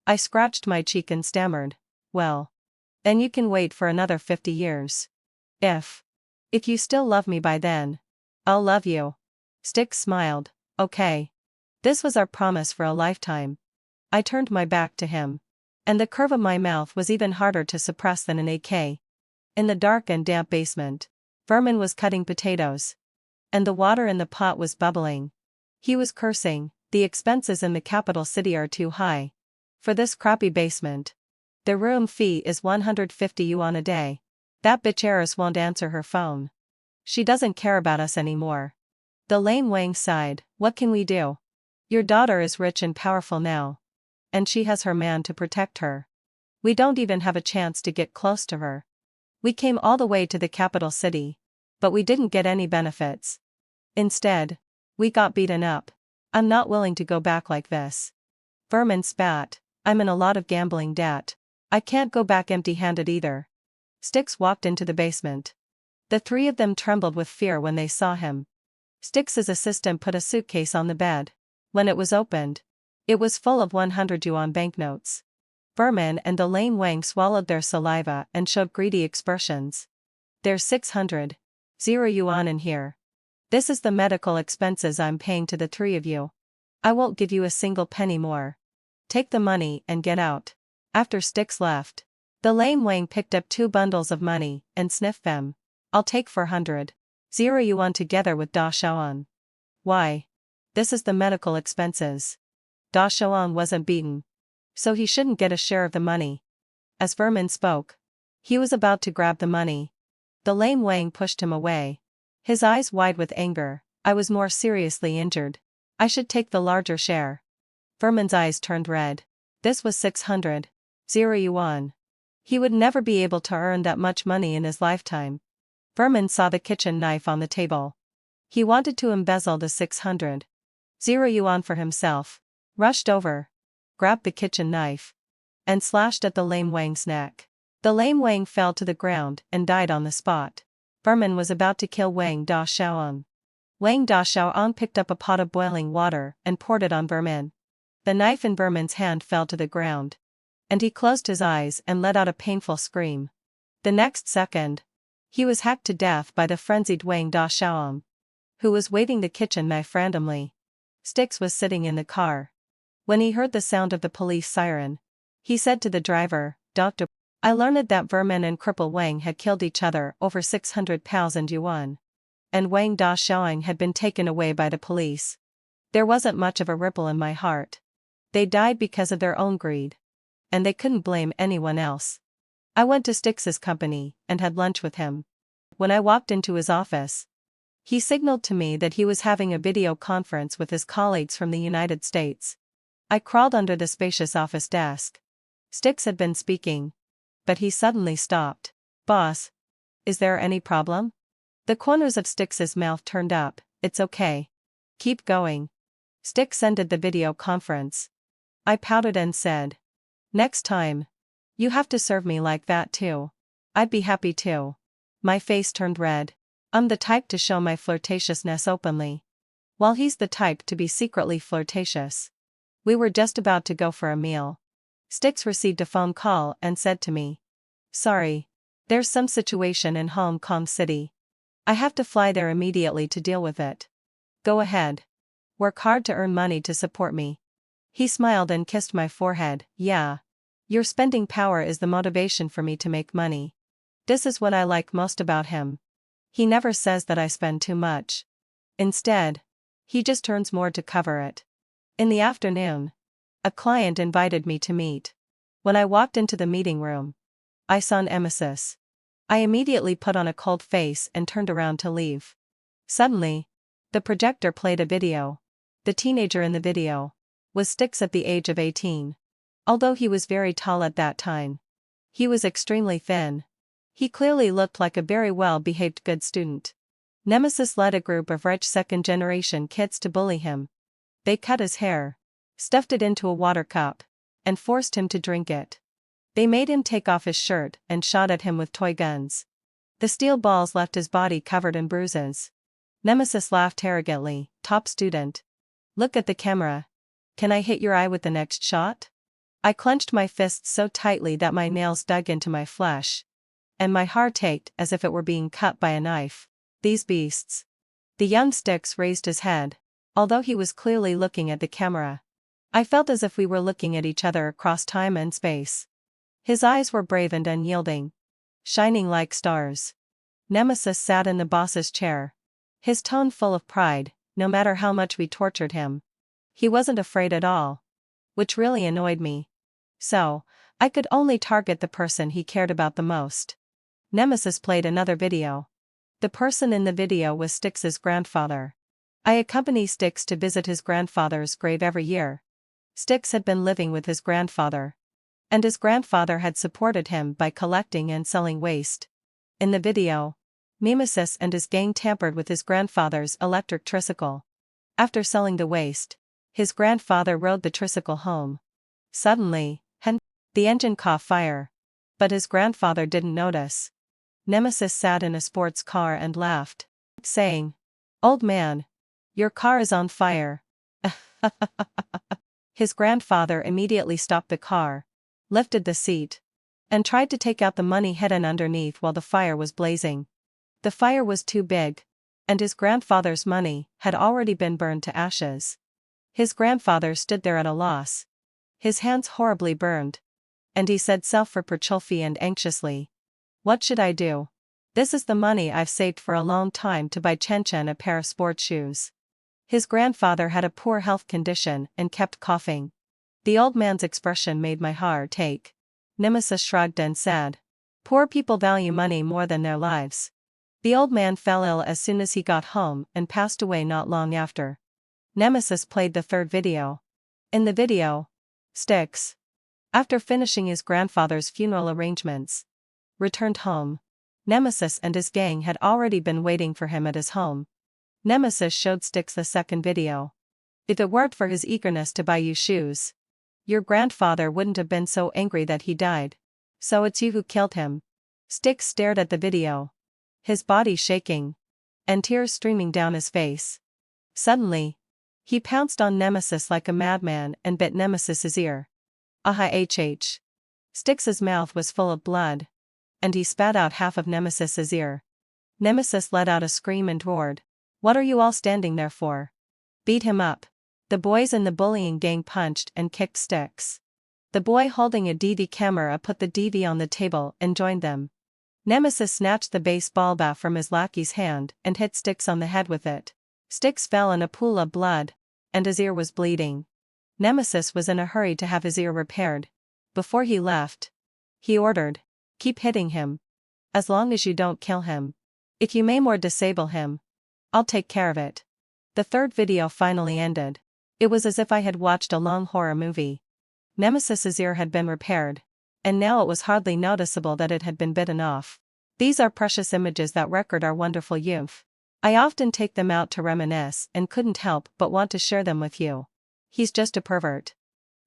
I scratched my cheek and stammered, well, then you can wait for another 50 years. If you still love me by then, I'll love you. Styx smiled. Okay. This was our promise for a lifetime. I turned my back to him, and the curve of my mouth was even harder to suppress than an AK. In the dark and damp basement, Vermin was cutting potatoes, and the water in the pot was bubbling. He was cursing, the expenses in the capital city are too high for this crappy basement. The room fee is 150 yuan a day. That bitch Eris won't answer her phone. She doesn't care about us anymore. The lame Wang sighed. What can we do? Your daughter is rich and powerful now, and she has her man to protect her. We don't even have a chance to get close to her. We came all the way to the capital city, but we didn't get any benefits. Instead, we got beaten up. I'm not willing to go back like this. Vermin spat. I'm in a lot of gambling debt. I can't go back empty-handed either. Styx walked into the basement. The three of them trembled with fear when they saw him. Styx's assistant put a suitcase on the bed. When it was opened, it was full of 100 yuan banknotes. Vermin and the lame Wang swallowed their saliva and showed greedy expressions. There's 600 yuan in here. This is the medical expenses I'm paying to the three of you. I won't give you a single penny more. Take the money and get out. After Styx left, the lame Wang picked up 2 bundles of money and sniffed them. I'll take 400 yuan together with Da Shaoan. Why? This is the medical expenses. Da Shaoan wasn't beaten, so he shouldn't get a share of the money. As Vermin spoke, he was about to grab the money. The lame Wang pushed him away, his eyes wide with anger. I was more seriously injured. I should take the larger share. Vermin's eyes turned red. This was 600 yuan. He would never be able to earn that much money in his lifetime. Vermin saw the kitchen knife on the table. He wanted to embezzle the 600 yuan for himself, rushed over, grabbed the kitchen knife, and slashed at the lame Wang's neck. The lame Wang fell to the ground and died on the spot. Vermin was about to kill Wang Da Shaoan. Wang Da Shaoan picked up a pot of boiling water and poured it on Vermin. The knife in Vermin's hand fell to the ground, and he closed his eyes and let out a painful scream. The next second, he was hacked to death by the frenzied Wang Da Shaoan, who was waving the kitchen knife randomly. Styx was sitting in the car. When he heard the sound of the police siren, he said to the driver, Dr. I learned that Vermin and Cripple Wang had killed each other over 600,000 yuan. And Wang Da Shaoan had been taken away by the police. There wasn't much of a ripple in my heart. They died because of their own greed. and they couldn't blame anyone else. I went to Styx's company and had lunch with him. When I walked into his office, he signaled to me that he was having a video conference with his colleagues from the United States. I crawled under the spacious office desk. Styx had been speaking, but he suddenly stopped. "Boss, is there any problem?" The corners of Styx's mouth turned up. "It's okay. Keep going." Styx ended the video conference. I pouted and said, "Next time, you have to serve me like that too." "I'd be happy to." My face turned red. I'm the type to show my flirtatiousness openly, while he's the type to be secretly flirtatious. We were just about to go for a meal. Styx received a phone call and said to me, "Sorry, there's some situation in Hong Kong City. I have to fly there immediately to deal with it. Go ahead. Work hard to earn money to support me." He smiled and kissed my forehead. "Yeah. Your spending power is the motivation for me to make money. This is what I like most about him. He never says that I spend too much. Instead, he just earns more to cover it." In the afternoon, a client invited me to meet. When I walked into the meeting room, I saw Nemesis. I immediately put on a cold face and turned around to leave. Suddenly, the projector played a video. The teenager in the video was Styx at the age of 18. Although he was very tall at that time, he was extremely thin. He clearly looked like a very well-behaved good student. Nemesis led a group of rich second-generation kids to bully him. They cut his hair, stuffed it into a water cup, and forced him to drink it. They made him take off his shirt and shot at him with toy guns. The steel balls left his body covered in bruises. Nemesis laughed arrogantly. "Top student. Look at the camera. Can I hit your eye with the next shot?" I clenched my fists so tightly that my nails dug into my flesh, and my heart ached as if it were being cut by a knife. These beasts. The young Styx raised his head, although he was clearly looking at the camera. I felt as if we were looking at each other across time and space. His eyes were brave and unyielding, shining like stars. Nemesis sat in the boss's chair, his tone full of pride. No matter how much we tortured him, he wasn't afraid at all, which really annoyed me. So, I could only target the person he cared about the most. Nemesis played another video. The person in the video was Styx's grandfather. I accompany Styx to visit his grandfather's grave every year. Styx had been living with his grandfather, and his grandfather had supported him by collecting and selling waste. In the video, Nemesis and his gang tampered with his grandfather's electric tricycle. After selling the waste, his grandfather rode the tricycle home. Suddenly, the engine caught fire, but his grandfather didn't notice. Nemesis sat in a sports car and laughed, saying, "Old man, your car is on fire." His grandfather immediately stopped the car, lifted the seat, and tried to take out the money hidden underneath while the fire was blazing. The fire was too big, and his grandfather's money had already been burned to ashes. His grandfather stood there at a loss, his hands horribly burned, and he said self-reproachfully and anxiously, "What should I do? This is the money I've saved for a long time to buy Chen Chen a pair of sports shoes." His grandfather had a poor health condition and kept coughing. The old man's expression made my heart ache. Nemesis shrugged and said, "Poor people value money more than their lives." The old man fell ill as soon as he got home and passed away not long after. Nemesis played the third video. In the video, Styx, after finishing his grandfather's funeral arrangements, returned home. Nemesis and his gang had already been waiting for him at his home. Nemesis showed Styx the second video. "If it weren't for his eagerness to buy you shoes, your grandfather wouldn't have been so angry that he died. So it's you who killed him." Styx stared at the video, his body shaking, and tears streaming down his face. Suddenly, he pounced on Nemesis like a madman and bit Nemesis's ear. Ahhh. Styx's mouth was full of blood, and he spat out half of Nemesis's ear. Nemesis let out a scream and roared, "What are you all standing there for? Beat him up." The boys in the bullying gang punched and kicked Styx. The boy holding a DV camera put the DV on the table and joined them. Nemesis snatched the baseball bat from his lackey's hand and hit Styx on the head with it. Styx fell in a pool of blood, and his ear was bleeding. Nemesis was in a hurry to have his ear repaired. Before he left, he ordered, "Keep hitting him. As long as you don't kill him. If you maim or disable him, I'll take care of it." The third video finally ended. It was as if I had watched a long horror movie. Nemesis's ear had been repaired, and now it was hardly noticeable that it had been bitten off. These are precious images that record our wonderful youth. I often take them out to reminisce and couldn't help but want to share them with you. He's just a pervert.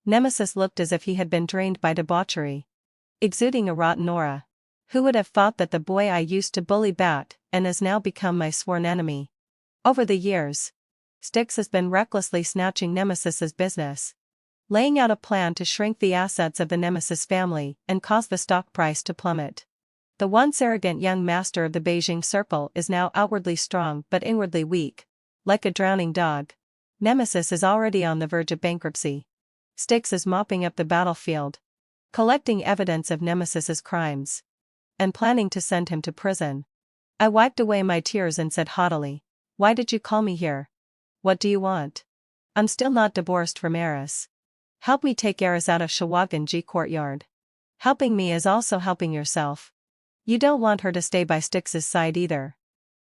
Nemesis looked as if he had been drained by debauchery, exuding a rotten aura. Who would have thought that the boy I used to bully bat and has now become my sworn enemy? Over the years, Styx has been recklessly snatching Nemesis's business, laying out a plan to shrink the assets of the Nemesis family and cause the stock price to plummet. The once arrogant young master of the Beijing Serpil is now outwardly strong but inwardly weak. Like a drowning dog, Nemesis is already on the verge of bankruptcy. Styx is mopping up the battlefield, collecting evidence of Nemesis's crimes, and planning to send him to prison. I wiped away my tears and said haughtily, "Why did you call me here? What do you want? I'm still not divorced from Eris. Help me take Eris out of Shawagin G courtyard. Helping me is also helping yourself. You don't want her to stay by Styx's side either.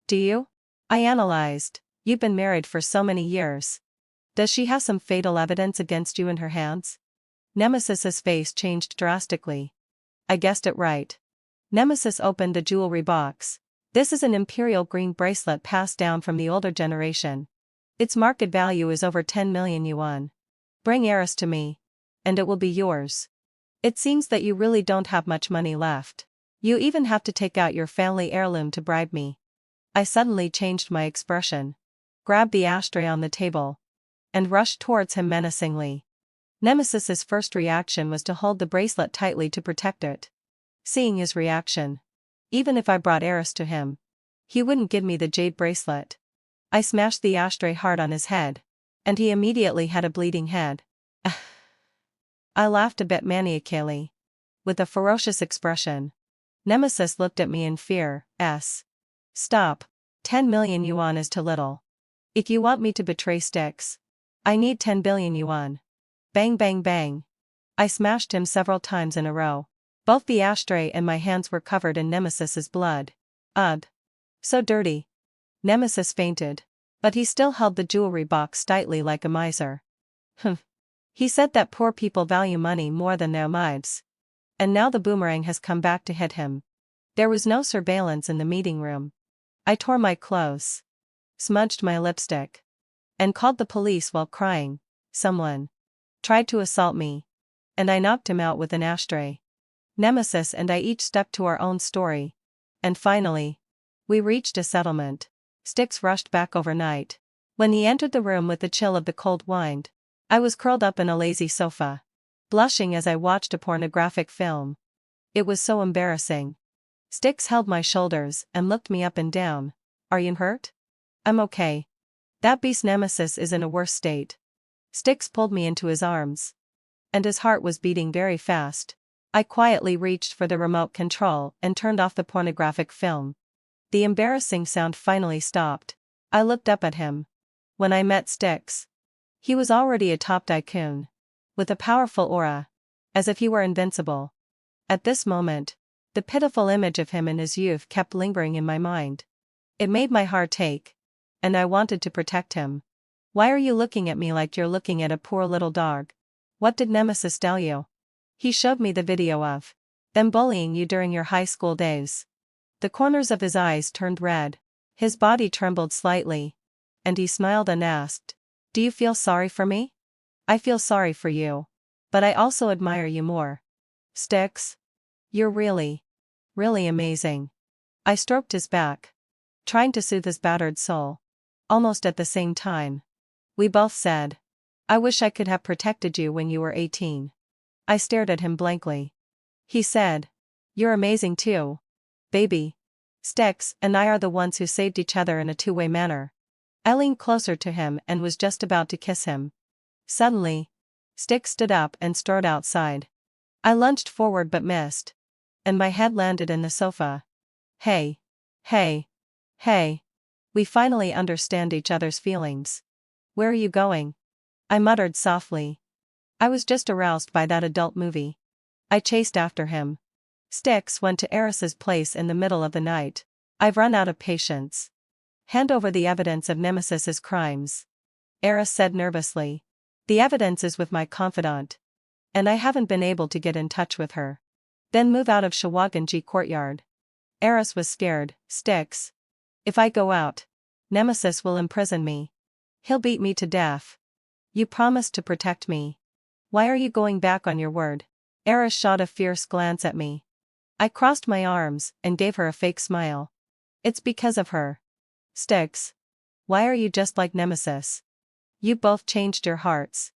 Do you?" I analyzed. "You've been married for so many years. Does she have some fatal evidence against you in her hands?" Nemesis's face changed drastically. I guessed it right. Nemesis opened the jewelry box. "This is an imperial green bracelet passed down from the older generation. Its market value is over 10 million yuan. Bring Eris to me, and it will be yours. It seems that you really don't have much money left. You even have to take out your family heirloom to bribe me." I suddenly changed my expression, grabbed the ashtray on the table, and rushed towards him menacingly. Nemesis's first reaction was to hold the bracelet tightly to protect it. Seeing his reaction, even if I brought Eris to him, he wouldn't give me the jade bracelet. I smashed the ashtray hard on his head, and he immediately had a bleeding head. I laughed a bit maniacally, with a ferocious expression. Nemesis looked at me in fear. "Stop. 10 million yuan is too little. If you want me to betray Styx, I need 10 billion yuan. Bang bang bang. I smashed him several times in a row. Both the ashtray and my hands were covered in Nemesis's blood. Ugh. So dirty. Nemesis fainted, but he still held the jewelry box tightly like a miser. Humph. He said that poor people value money more than their lives. And now the boomerang has come back to hit him. There was no surveillance in the meeting room. I tore my clothes, smudged my lipstick, and called the police while crying. Someone tried to assault me, and I knocked him out with an ashtray. Nemesis and I each stuck to our own story, and finally, we reached a settlement. Styx rushed back overnight. When he entered the room with the chill of the cold wine, I was curled up in a lazy sofa, blushing as I watched a pornographic film. It was so embarrassing. Styx held my shoulders and looked me up and down. "Are you hurt?" "I'm okay. That beast Nemesis is in a worse state." Styx pulled me into his arms, and his heart was beating very fast. I quietly reached for the remote control and turned off the pornographic film. The embarrassing sound finally stopped. I looked up at him. When I met Styx, he was already a top tycoon, with a powerful aura, as if he were invincible. At this moment, the pitiful image of him in his youth kept lingering in my mind. It made my heart ache, and I wanted to protect him. "Why are you looking at me like you're looking at a poor little dog? What did Nemesis tell you?" He showed me the video of them bullying you during your high school days. The corners of his eyes turned red, his body trembled slightly, and he smiled and asked, "Do you feel sorry for me?" "I feel sorry for you. But I also admire you more. Styx, you're really amazing." I stroked his back, trying to soothe his battered soul. Almost at the same time, we both said, "I wish I could have protected you when you were 18. I stared at him blankly. He said, "You're amazing too, baby. Styx and I are the ones who saved each other in a two-way manner." I leaned closer to him and was just about to kiss him. Suddenly, Styx stood up and strode outside. I lunged forward but missed, and my head landed in the sofa. Hey. We finally understand each other's feelings. "Where are you going?" I muttered softly. I was just aroused by that adult movie. I chased after him. Styx went to Eris's place in the middle of the night. I've run out of patience. Hand over the evidence of Nemesis's crimes. Eris said nervously. The evidence is with my confidant. And I haven't been able to get in touch with her. Then move out of Shawaganji courtyard. Eris was scared. Styx. If I go out, Nemesis will imprison me. He'll beat me to death. You promised to protect me. Why are you going back on your word? Eris shot a fierce glance at me. I crossed my arms and gave her a fake smile. It's because of her. Styx. Why are you just like Nemesis? You both changed your hearts.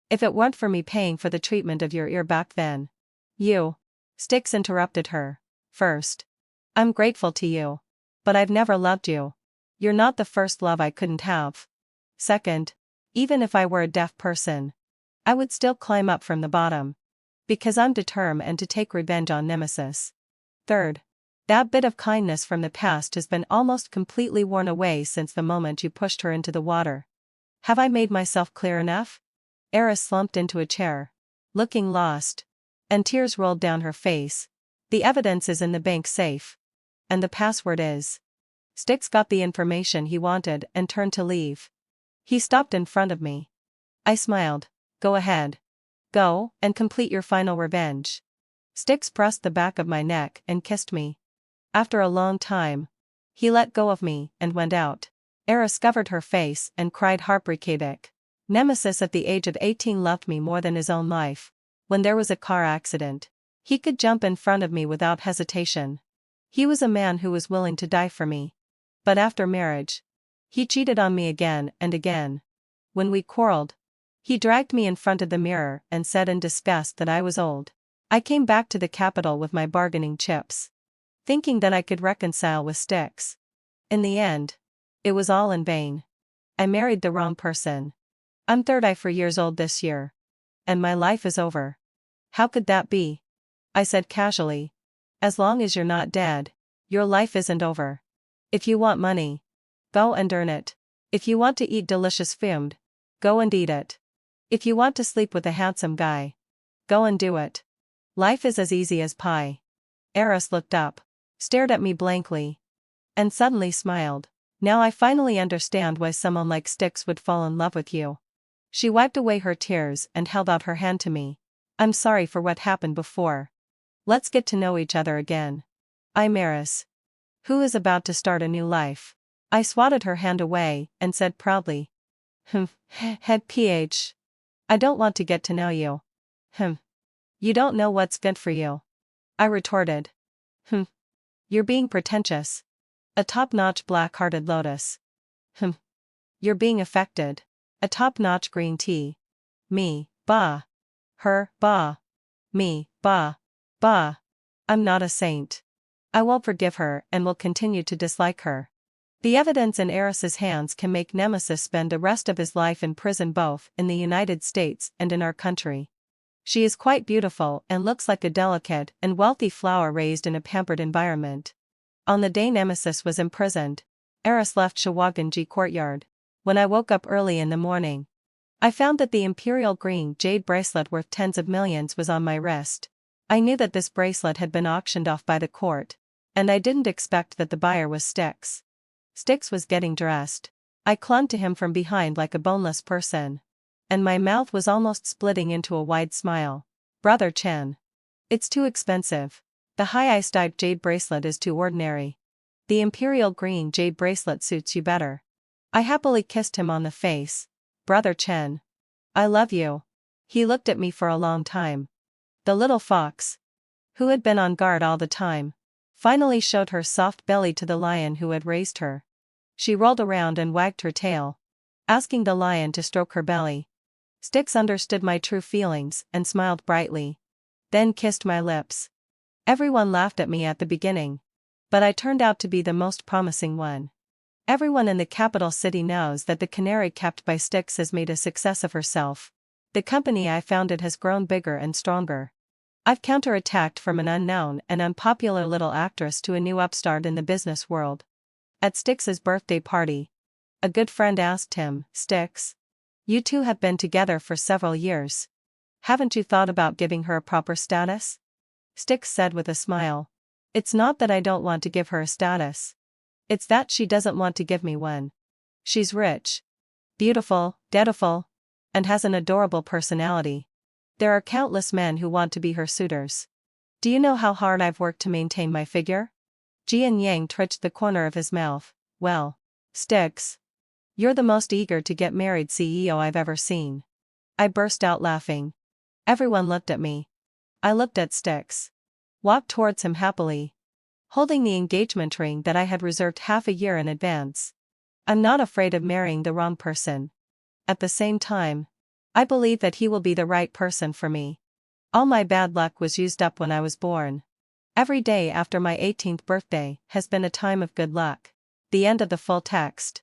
If it weren't for me paying for the treatment of your ear back then. You. Styx interrupted her. First. I'm grateful to you. But I've never loved you. You're not the first love I couldn't have. Second. Even if I were a deaf person, I would still climb up from the bottom. Because I'm determined to take revenge on Nemesis. Third. That bit of kindness from the past has been almost completely worn away since the moment you pushed her into the water. Have I made myself clear enough? Eris slumped into a chair, looking lost. And tears rolled down her face. The evidence is in the bank safe. And the password is. Styx got the information he wanted and turned to leave. He stopped in front of me. I smiled. Go ahead. Go, and complete your final revenge. Styx pressed the back of my neck and kissed me. After a long time, he let go of me and went out. Eris covered her face and cried heartbreakedly. Nemesis at the age of 18 loved me more than his own life. When there was a car accident, he could jump in front of me without hesitation. He was a man who was willing to die for me. But after marriage, he cheated on me again and again. When we quarreled, he dragged me in front of the mirror and said in disgust that I was old. I came back to the capital with my bargaining chips, thinking that I could reconcile with Styx. In the end, it was all in vain. I married the wrong person. I'm 34 years old this year. And my life is over. How could that be? I said casually. As long as you're not dead, your life isn't over. If you want money, go and earn it. If you want to eat delicious food, go and eat it. If you want to sleep with a handsome guy, go and do it. Life is as easy as pie. Eris looked up, stared at me blankly, and suddenly smiled. Now I finally understand why someone like Styx would fall in love with you. She wiped away her tears and held out her hand to me. I'm sorry for what happened before. Let's get to know each other again. I'm Eris, who is about to start a new life. I swatted her hand away and said proudly. Head PH. I don't want to get to know you. You don't know what's good for you. I retorted. You're being pretentious. A top-notch black-hearted lotus. You're being affected. A top-notch green tea. Me, bah. Her, bah. Me, bah. Bah. I'm not a saint. I won't forgive her and will continue to dislike her. The evidence in Eris's hands can make Nemesis spend the rest of his life in prison both in the United States and in our country. She is quite beautiful and looks like a delicate and wealthy flower raised in a pampered environment. On the day Nemesis was imprisoned, Eris left Shawaganji courtyard. When I woke up early in the morning, I found that the imperial green jade bracelet worth tens of millions was on my wrist. I knew that this bracelet had been auctioned off by the court, and I didn't expect that the buyer was Styx. Styx was getting dressed. I clung to him from behind like a boneless person, and my mouth was almost splitting into a wide smile. Brother Chen. It's too expensive. The high-iced jade bracelet is too ordinary. The imperial green jade bracelet suits you better. I happily kissed him on the face. Brother Chen. I love you. He looked at me for a long time. The little fox, who had been on guard all the time, finally showed her soft belly to the lion who had raised her. She rolled around and wagged her tail, asking the lion to stroke her belly. Styx understood my true feelings and smiled brightly, then kissed my lips. Everyone laughed at me at the beginning, but I turned out to be the most promising one. Everyone in the capital city knows that the canary kept by Styx has made a success of herself. The company I founded has grown bigger and stronger. I've counterattacked from an unknown and unpopular little actress to a new upstart in the business world. At Styx's birthday party, a good friend asked him, Styx, you two have been together for several years. Haven't you thought about giving her a proper status? Styx said with a smile. It's not that I don't want to give her a status. It's that she doesn't want to give me one. She's rich, beautiful, beautiful, and has an adorable personality. There are countless men who want to be her suitors. Do you know how hard I've worked to maintain my figure? Jian Yang twitched the corner of his mouth. Well, Styx, you're the most eager to get married CEO I've ever seen. I burst out laughing. Everyone looked at me. I looked at Styx. Walked towards him happily, holding the engagement ring that I had reserved half a year in advance. I'm not afraid of marrying the wrong person. At the same time, I believe that he will be the right person for me. All my bad luck was used up when I was born. Every day after my 18th birthday has been a time of good luck. The end of the full text.